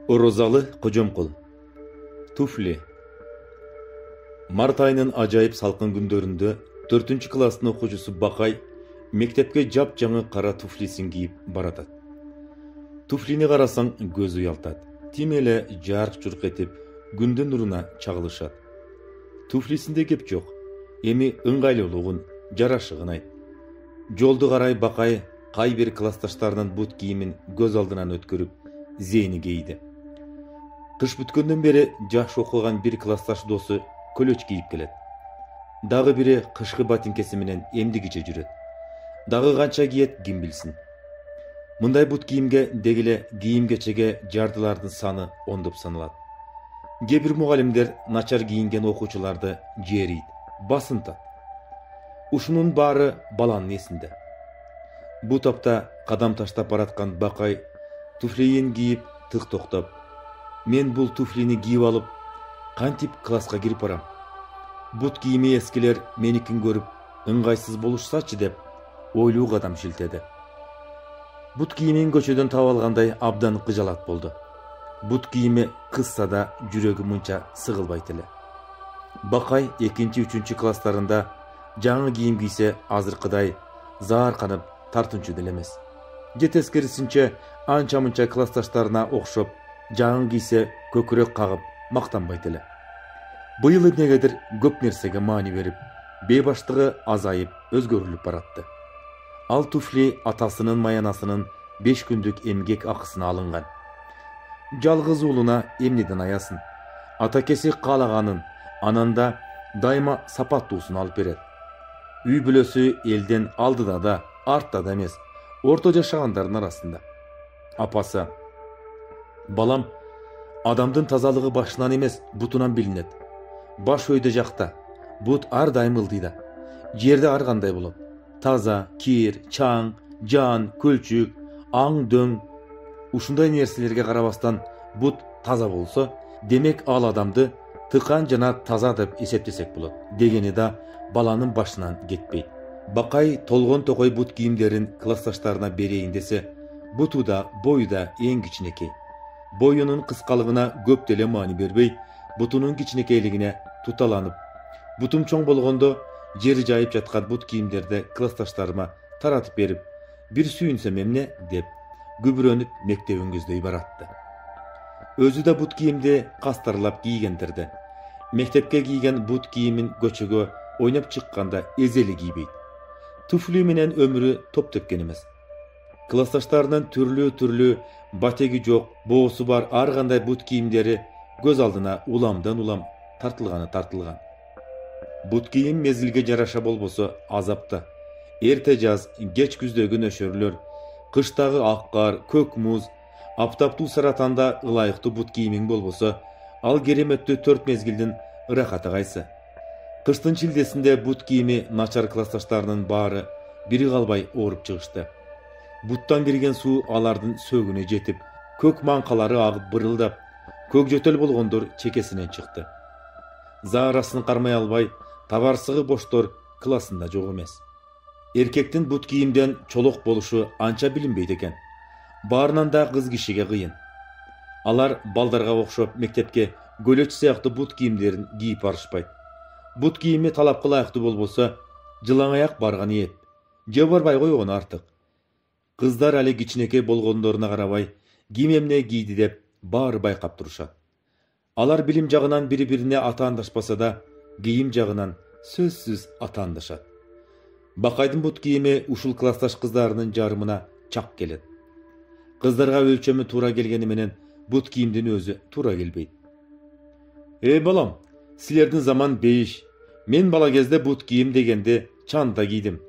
Orozalı Kojoмкул. Туфли. Март айынын ажайып салкын күндөрүндө 4-класстын окуучусу Бакай мектепке жап-жаңы кара туфлисин кийип баратат. Туфлини карасаң көз уялтат. Тим эле жарк-журк этип күндүн нуруна чагылышат. Туфлисинде кеп жок. Эми ыңгайлуулугун, жарашыгын айт. Жолду карай Бакай кай бир классташтарынын бут кийимин көз алдынан өткөрүп, зейни кейди. Кыш бүткөндөн бери жакшы окуган бир классташ досу көлөч кийип келет. Дагы бири кышкы ботинкеси менен эмдигиче жүрөт. Дагы канча кийет ким билсин. Мындай бут кийимге дегеле кийим-кечеге жардылардын саны ондоп саналат. Кээ бир мугалимдер начар кийинген окуучуларды жерийт, басынтат. Ушунун баары баланын эсинде. Бу топто кадам таштап бараткан Бакай туфлийин кийип тык токтоп, мен бул туфлини кийип алып, кантип класска кирип барам? Бут кийими эскилер меникин көрүп, ыңгайсыз болушсачы деп ойлуу кадам шилтеди. Бут кийимин көчөдөн таап алгандай абдан кыжалат болду. Бут кийими кысса да жүрөгү мынча сыгылбайт эле. Бакай 2-3 класстарында жаңы кийим кийсе азыркыдай заарканып тартынчу деле эмес. Же тескерисинче анча-мынча классташтарына окшоп, жаңы кийсе көкүрөк кагып мактанбайт эле. Быйыл эмнегедир көп нерсеге маани берип, бейбаштыгы азайып, өзгөрүлүп баратты. Ал туфли атасынын маянасынын 5 күндүк эмгек акысына алынган. Жалгыз уулуна эмнеден аясын? Атакеси каалаганын, ананда дайыма сапаттуусун алып берет. Үй бүлөсү элден алдыда да, артта да эмес, орто жашагандардын арасында. Апасы: балам, адамдын тазалыгы башынан эмес, бутунан билинет. Баш өйдө жакта, бут ар дайым ылдыйда. Жерде ар кандай болот. Таза, кир, чаң, жан, көлчүк, аң, дөң. Ушундай нерселерге карабастан бут таза болсо, демек ал адамды тыкан жана таза деп эсептесек болот дегени да баланын башынан кетпейт. Бакай толгон токой бут кийимдерин классташтарына берейин десе, буту да, бою да эң кичинекей. Боюнун кыскалыгына көп деле маани бербей, бутунун кичинекейлигине туталанып, бутум чоң болгондо жери жайып жаткан бут кийимдерди классташтарыма таратып берип, бир сүйүнсөм эмне деп күбүрөнүп мектебин көздөй баратты. Өзү да бут кийимди кастарлап кийгендирди. Мектепке кийген бут кийимин көчөгө ойноп чыкканда эзели кийбейт. Туфли менен өмүрү топ тепкен эмес. Классташтарынын түрлүү батеги жок, боосу бар ар кандай бут кийимдери көз алдына уламдан улам тартылган. Бут кийим мезгилге жараша болбосо азапта. Эрте жаз, кеч күздөгү нөшөрлөр, кыштагы ак кар, көк муз, аптаптуу саратанда ылайыктуу бут кийимиң болбосо, ал кереметтүү 4 мезгилдин ырахаты кайсы? Кыштын шилдесинде бут кийими начар классташтарынын баары бири калбай ооруп чыгышты. Буттан кирген суу алардын сөгүнө жетип, көк маңкалары агып бырылдап, көк жөтөл болгондор чекесинен чыкты. Заарасын кармай албай, табарсыгы боштор классында жок эмес. Эркектин бут кийимден чолок болушу анча билинбейт экен. Баарынан да кыз кишиге кыйын. Алар балдарга окшоп мектепке көлөч сыяктуу бут кийимдерин кийип барышпайт. Бут кийими талапка ылайыктуу болбосо, жылаң аяк барган эп, же барбай койгону артык. Кыздар али кичинекей болгондоруна карабай, ким эмне кийди деп баары байкап турушат. Алар билим жагынан бири-бирине атаандашпаса да, кийим жагынан сөзсүз атаандашат. Бакайдын бут кийими ушул классташ кыздарынын жарымына чак келет. Кыздарга өлчөмү туура келгени менен бут кийимдин өзү туура келбейт. Балам, силердин заман бейиш. Мен бала кезде бут кийим дегенди чанда кийдим.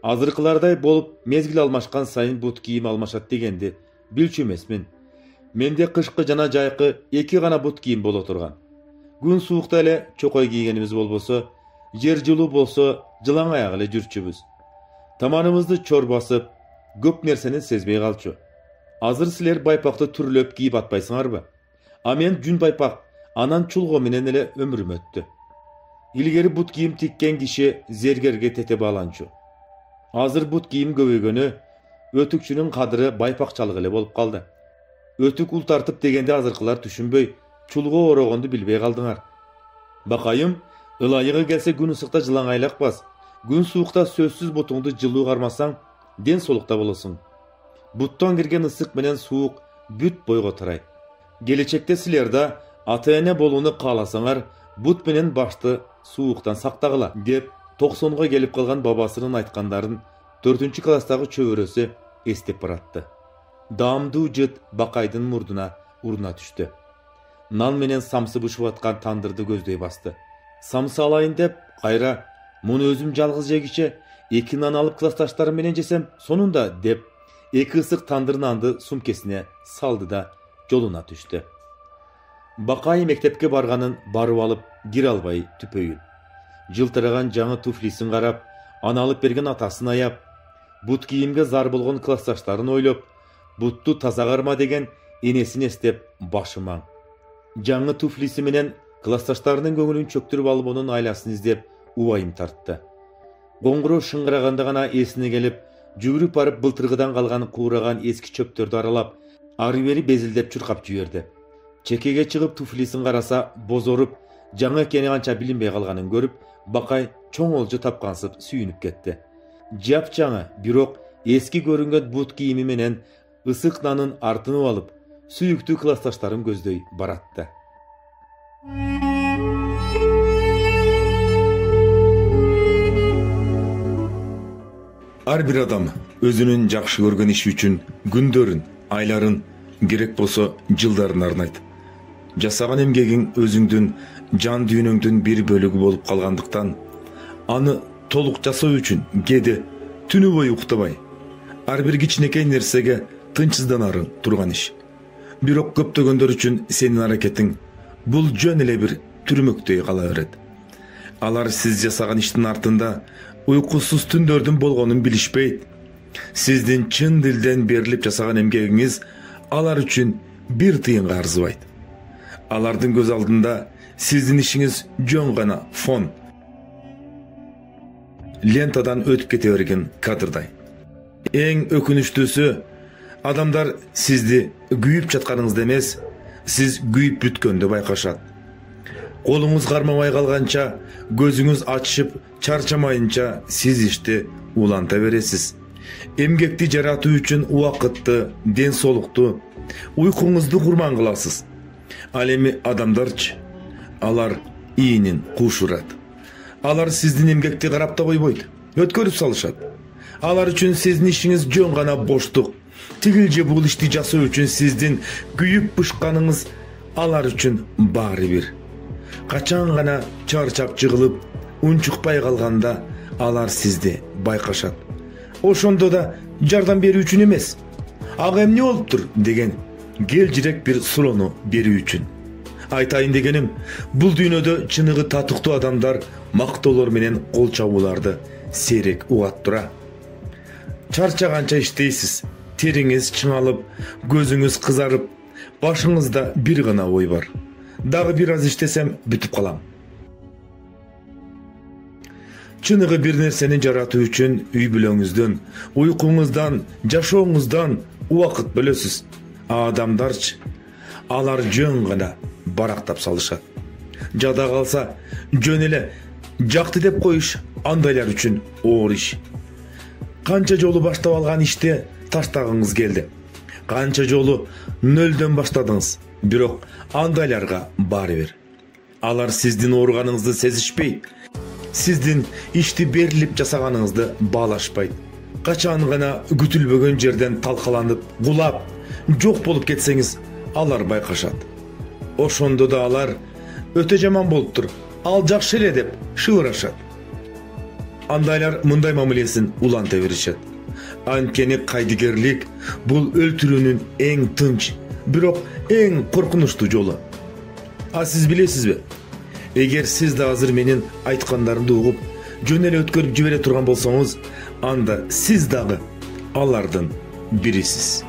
Азыркылардай болуп мезгил алмашкан сайын бут кийим алмашат дегенди билчү эмесмин. Менде кышкы жана жайкы 2 гана бут кийим боло турган. Күн суукта эле чокой кийгенибиз болбосо, жер жылуу болсо жылаң аяк эле жүрчүбүз. Таманыбызды чор басып, көп нерсени сезбей калчу. Азыр силер байпакты түрлөп кийип атпайсыңарбы? А мен жүн байпак, анан чулго менен эле өмүрүм өттү. Илгери бут кийим тиккен киши зергерге тете бааланчу. Азыр бут кийим көбөйгөнү, өтүкчүнүн кадыры байпакчалык эле болуп калды. Өтүк ул тартып дегенде азыркылар түшүнбөй, чулго орогонду билбей калдыңар. Бакайым, ылайыгы келсе күн ысыкта жылаңайлакпас. Күн суукта сөзсүз бутуңду жылуу кармасаң, ден солукта болосуң. Буттан кирген ысык менен суук бүт бойго тарайт. Келечекте силерде ата-эне болууну кааласаңар, бут менен башты сууктан сактагыла, деп 90га келип калган бабасынын айткандарын 4-класстагы чөбөрөсү эстеп баратты. Даамдуу жыт Бакайдын мурдуна уруна түштү. Нан менен самсы бышып аткан тандырды көздөй басты. Самсы алайын деп, кайра муну өзүм жалгыз жегиче 2 нан алып классташтарым менен жесем, сонунда деп 2 ысык тандыр нанды сумкесине салды да жолуна түштү. Бакай мектепке барганын барып алып, кире албай түпөйүн. Жылтыраган жаңы туфлисин карап, аны алып берген атасын аяп, бут кийимге зар болгон классташтарын ойлоп, бутту таза карма деген энесин эстеп башымаң. Жаңы туфлиси менен классташтарынын көңүлүн чөктүрүп албонун айласын издеп убайым тартты. Коңгуроо шыңгыраганда гана эсине келип, жүгүрүп барып былтыргыдан калган куураган эски чөптөрдү аралап, ары бери безилдеп чуркап жиберди. Чекеге чыгып туфлисин караса, бозоруп, жаңы экени анча билинбей калганын көрүп, Бакай чоң олжу тапкансып сүйүнүп кетти. Жап жаңы, бирок эски көрүнгөн бут кийими менен ысык нанын артынып алып, сүйүктүү классташтарын көздөй баратты. Ар бир адам өзүнүн жакшы көргөн иши үчүн күндөрүн, айларын, керек болсо жылдарын арнайт. Жасаган эмгегиң өзүңдүн жан дүйнөңдүн бир бөлүгү болуп калгандыктан, аны толук жасоо үчүн кээде түнү бою уктабай, ар бир кичинекей нерсеге тынчсызданарың турган иш. Бирок көптөгөндөр үчүн сенин аракетиң бул жөн эле бир түрмөктөй кала берет. Алар сиз жасаган иштин артында уйкусуз түндөрдүн болгонун билишпейт. Сиздин чын дилден берилип жасаган эмгегиңиз алар үчүн бир тыйынга арзыбайт. Алардын көз алдында сиздин ишиңиз жөн гана фон, лентадан өтүп кете берген кадрдай. Эң өкүнүчтүүсү, адамдар сизди күйүп жатканыңызды эмес, сиз күйүп бүткөндү байкашат. Колуңуз кармабай калганча, көзүңүз ачышып чарчамайынча сиз ишти уланта бересиз. Эмгекти жаратуу үчүн убакытты, ден соолукту, уйкуңузду курман кыласыз. Ал эми адамдарчы, алар иинин куушурат. Алар сиздин эмгекти карап да койбойт, өткөрүп салышат. Алар үчүн сиздин ишиңиз жөн гана боштук. Тигил же бул ишти жасоо үчүн сиздин күйүп бышканыңыз алар үчүн баары бир. Качан гана чарчап жыгылып, унчукпай калганда алар сизди байкашат. Ошондо да жардам берүү үчүн эмес, ага эмне болуптур деген келжирек бир суроону берүү үчүн. Айтайын дегеним, бул дүйнөдө чыныгы татыктуу адамдар мактоолор менен кол чабууларды сейрек угат тура. Чарчаганча иштейсиз, териңиз чыңалып, көзүңүз кызарып, башыңызда бир гана ой бар. Дагы бир аз иштесем бүтүп калам. Чыныгы бир нерсени жаратуу үчүн үй бүлөңүздөн, уйкуңуздан, жашооңуздан убакыт бөлөсүз. А адамдарчы, алар жөн гана барактап салышат. Жада калса, жөн эле жакты деп коюш андайлар үчүн оор иш. Канча жолу баштап алган ишти таштагыңыз келди. Канча жолу нөлдөн баштадыңыз, бирок андайларга баары бир. Алар сиздин ооруганыңызды сезишпейт. Сиздин ишти берилип жасаганыңызды баалашпайт. Качан гана күтүлбөгөн жерден талкаланып, кулап, жок болуп кетсеңиз, алар байкашат. Ошондо да алар өтө жаман болуптур, ал жакшы эле деп шыбырашат. Андайлар мындай мамилесин уланта беришет. Анткени кайдыгерлик бул өлтүрүүнүн эң тынч, бирок эң коркунучтуу жолу. А сиз билесизби? Эгер сиз да азыр менин айткандарымды угуп, жөн эле өткөрүп жибере турган болсоңуз, анда сиз дагы алардын бирисиз.